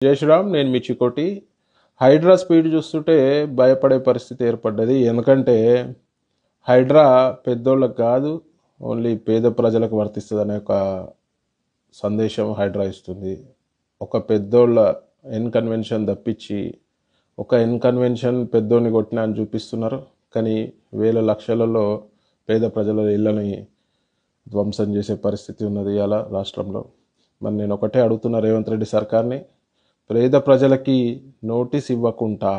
జై శ్రీరామ్, నేను మీ చికోటి. హైడ్రా స్పీడ్ చూస్తుంటే భయపడే పరిస్థితి ఏర్పడ్డది. ఎందుకంటే హైడ్రా పెద్దోళ్ళకి కాదు, ఓన్లీ పేద ప్రజలకు వర్తిస్తుంది అనే ఒక సందేశం హైడ్రా ఇస్తుంది. ఒక పెద్దోళ్ళ ఇన్కన్వెన్షన్ తప్పించి ఒక ఇన్కన్వెన్షన్ పెద్దోడిని కొట్టినా అని చూపిస్తున్నారు. కానీ వేల లక్షలలో పేద ప్రజల ఇళ్ళని ధ్వంసం చేసే పరిస్థితి ఉన్నది ఇవాళ రాష్ట్రంలో. మరి నేను ఒకటే అడుగుతున్నా రేవంత్ రెడ్డి సర్కార్ని, పేద ప్రజలకి నోటీస్ ఇవ్వకుండా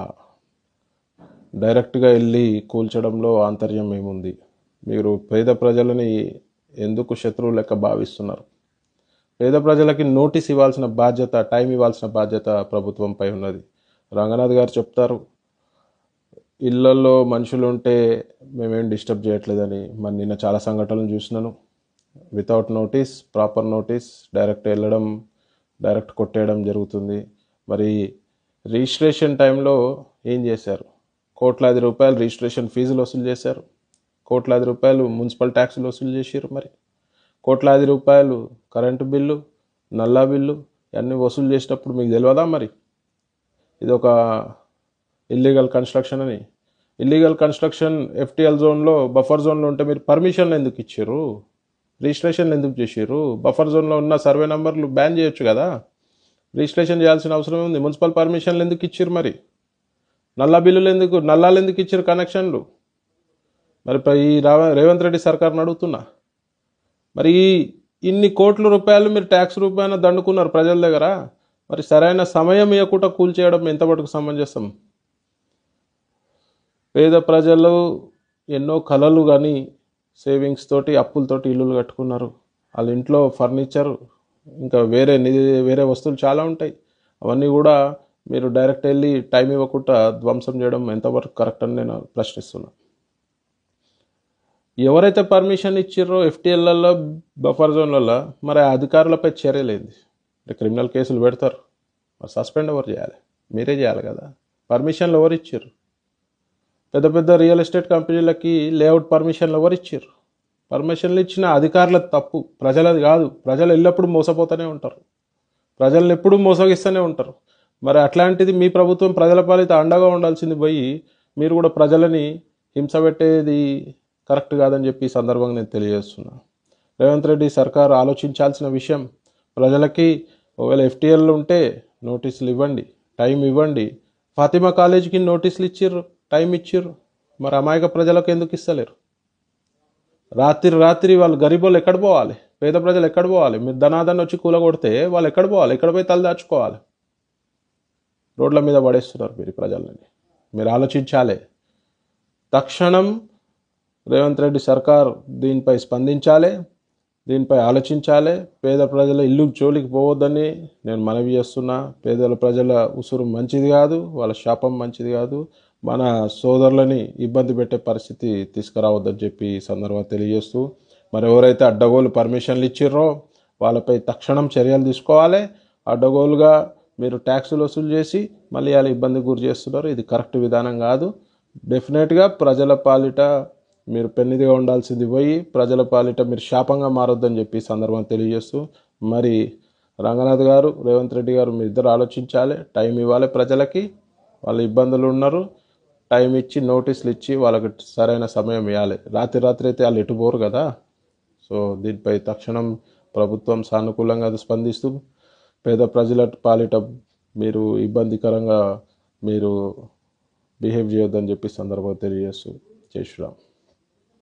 డైరెక్ట్గా వెళ్ళి కూల్చడంలో ఆంతర్యం ఏముంది? మీరు పేద ప్రజలని ఎందుకు శత్రువు లెక్క భావిస్తున్నారు? పేద ప్రజలకి నోటీస్ ఇవ్వాల్సిన బాధ్యత, టైం ఇవ్వాల్సిన బాధ్యత ప్రభుత్వంపై ఉన్నది. రంగనాథ్ గారు చెప్తారు ఇళ్లలో మనుషులు ఉంటే మేమేం డిస్టర్బ్ చేయట్లేదని. మరి నిన్న చాలా సంఘటనలు చూసినాను. Without notice, proper notice, direct వెళ్ళడం, డైరెక్ట్ కొట్టేయడం జరుగుతుంది. మరి రిజిస్ట్రేషన్ టైంలో ఏం చేశారు? కోట్లాది రూపాయలు రిజిస్ట్రేషన్ ఫీజులు వసూలు చేశారు, కోట్లాది రూపాయలు మున్సిపల్ ట్యాక్సులు వసూలు చేశారు, మరి కోట్లాది రూపాయలు కరెంటు బిల్లు, నల్లా బిల్లు ఇవన్నీ వసూలు చేసేటప్పుడు మీకు తెలియదా? మరి ఇది ఒక ఇల్లీగల్ కన్స్ట్రక్షన్ అని. ఇల్లీగల్ కన్స్ట్రక్షన్ ఎఫ్టీఎల్ జోన్లో, బఫర్ జోన్లో ఉంటే మీరు పర్మిషన్లు ఎందుకు ఇచ్చారు? రిజిస్ట్రేషన్లు ఎందుకు చేసారు? బఫర్ జోన్లో ఉన్న సర్వే నెంబర్లు బ్యాన్ చేయొచ్చు కదా, రిజిస్ట్రేషన్ చేయాల్సిన అవసరం ఉంది. మున్సిపల్ పర్మిషన్లు ఎందుకు ఇచ్చారు? మరి నల్లా బిల్లులు ఎందుకు, నల్లాలు ఎందుకు ఇచ్చారు, కనెక్షన్లు? మరి ఈ రేవంత్ రెడ్డి సర్కార్ని అడుగుతున్నా, మరి ఇన్ని కోట్ల రూపాయలు మీరు ట్యాక్స్ రూపాయన దండుకున్నారు ప్రజల దగ్గర, మరి సరైన సమయం ఇవ్వకుండా కూల్చేయడం ఎంతవరకు సమంజసం? పేద ప్రజలు ఎన్నో కలలు కానీ సేవింగ్స్ తోటి, అప్పులతోటి ఇల్లులు కట్టుకున్నారు. వాళ్ళ ఇంట్లో ఫర్నిచర్, ఇంకా వేరే వస్తువులు చాలా ఉంటాయి. అవన్నీ కూడా మీరు డైరెక్ట్ వెళ్ళి టైం ఇవ్వకుండా ధ్వంసం చేయడం ఎంతవరకు కరెక్ట్ అని నేను ప్రశ్నిస్తున్నా. ఎవరైతే పర్మిషన్ ఇచ్చిర్రో ఎఫ్టీఎల్లలో, బఫర్ జోన్లలో, మరి ఆ అధికారులపై చర్యలేంది? క్రిమినల్ కేసులు పెడతారు, మరి సస్పెండ్ ఎవరు చేయాలి? మీరే చేయాలి కదా. పర్మిషన్లు ఎవరు ఇచ్చారు? పెద్ద పెద్ద రియల్ ఎస్టేట్ కంపెనీలకి లేఅవుట్ పర్మిషన్లు ఎవరు ఇచ్చారు? పర్మిషన్లు ఇచ్చిన అధికారుల తప్పు, ప్రజలది కాదు. ప్రజలు ఎల్లప్పుడూ మోసపోతూనే ఉంటారు, ప్రజలను ఎప్పుడూ మోసగిస్తూనే ఉంటారు. మరి అట్లాంటిది మీ ప్రభుత్వం ప్రజల పాలిత అండగా ఉండాల్సింది పోయి మీరు కూడా ప్రజలని హింస పెట్టేది కరెక్ట్ కాదని చెప్పి ఈ సందర్భంగా నేను తెలియజేస్తున్నా. రేవంత్ రెడ్డి సర్కార్ ఆలోచించాల్సిన విషయం, ప్రజలకి ఒకవేళ ఎఫ్టీఎల్ ఉంటే నోటీసులు ఇవ్వండి, టైం ఇవ్వండి. ఫాతిమా కాలేజీకి నోటీసులు ఇచ్చిర్రు, టైం ఇచ్చిర్రు, మరి అమాయక ప్రజలకు ఎందుకు ఇస్తలేరు? రాత్రి వాళ్ళు గరీబోళ్ళు ఎక్కడ పోవాలి? పేద ప్రజలు ఎక్కడ పోవాలి? మీరు ధనాదన్న వచ్చి కూలగొడితే వాళ్ళు ఎక్కడ పోవాలి? ఎక్కడ పోయి తలదాచుకోవాలి? రోడ్ల మీద పడేస్తున్నారు మీరు ప్రజలని. మీరు ఆలోచించాలి. తక్షణం రేవంత్ రెడ్డి సర్కార్ దీనిపై స్పందించాలి, దీనిపై ఆలోచించాలి. పేద ప్రజల ఇల్లు జోలికి పోవద్దని నేను మనవి చేస్తున్నా. పేదల ప్రజల ఉసురు మంచిది కాదు, వాళ్ళ శాపం మంచిది కాదు. మన సోదరులని ఇబ్బంది పెట్టే పరిస్థితి తీసుకురావద్దని చెప్పి ఈ సందర్భంగా తెలియజేస్తూ, మరి ఎవరైతే అడ్డగోలు పర్మిషన్లు ఇచ్చిర్రో వాళ్ళపై తక్షణం చర్యలు తీసుకోవాలి. అడ్డగోలుగా మీరు ట్యాక్సులు వసూలు చేసి మళ్ళీ వాళ్ళ ఇబ్బందికి గురి చేస్తున్నారు. ఇది కరెక్ట్ విధానం కాదు. డెఫినెట్గా ప్రజల పాలిట మీరు పెన్నిదిగా ఉండాల్సింది పోయి ప్రజల పాలిట మీరు శాపంగా మారొద్దని చెప్పి ఈ సందర్భంగా తెలియజేస్తూ, మరి రంగనాథ్ గారు, రేవంత్ రెడ్డి గారు, మీ ఇద్దరు ఆలోచించాలి. టైం ఇవ్వాలి ప్రజలకి, వాళ్ళు ఇబ్బందులు ఉన్నారు. టైం ఇచ్చి నోటీసులు ఇచ్చి వాళ్ళకి సరైన సమయం ఇవ్వాలి. రాత్రి అయితే వాళ్ళు ఎటుపోరు కదా. సో దీనిపై తక్షణం ప్రభుత్వం సానుకూలంగా స్పందిస్తూ పేద ప్రజల పాలిట మీరు ఇబ్బందికరంగా మీరు బిహేవ్ చేయొద్దని చెప్పి సందర్భంగా తెలియజేస్తూ, జై శ్రీరామ్.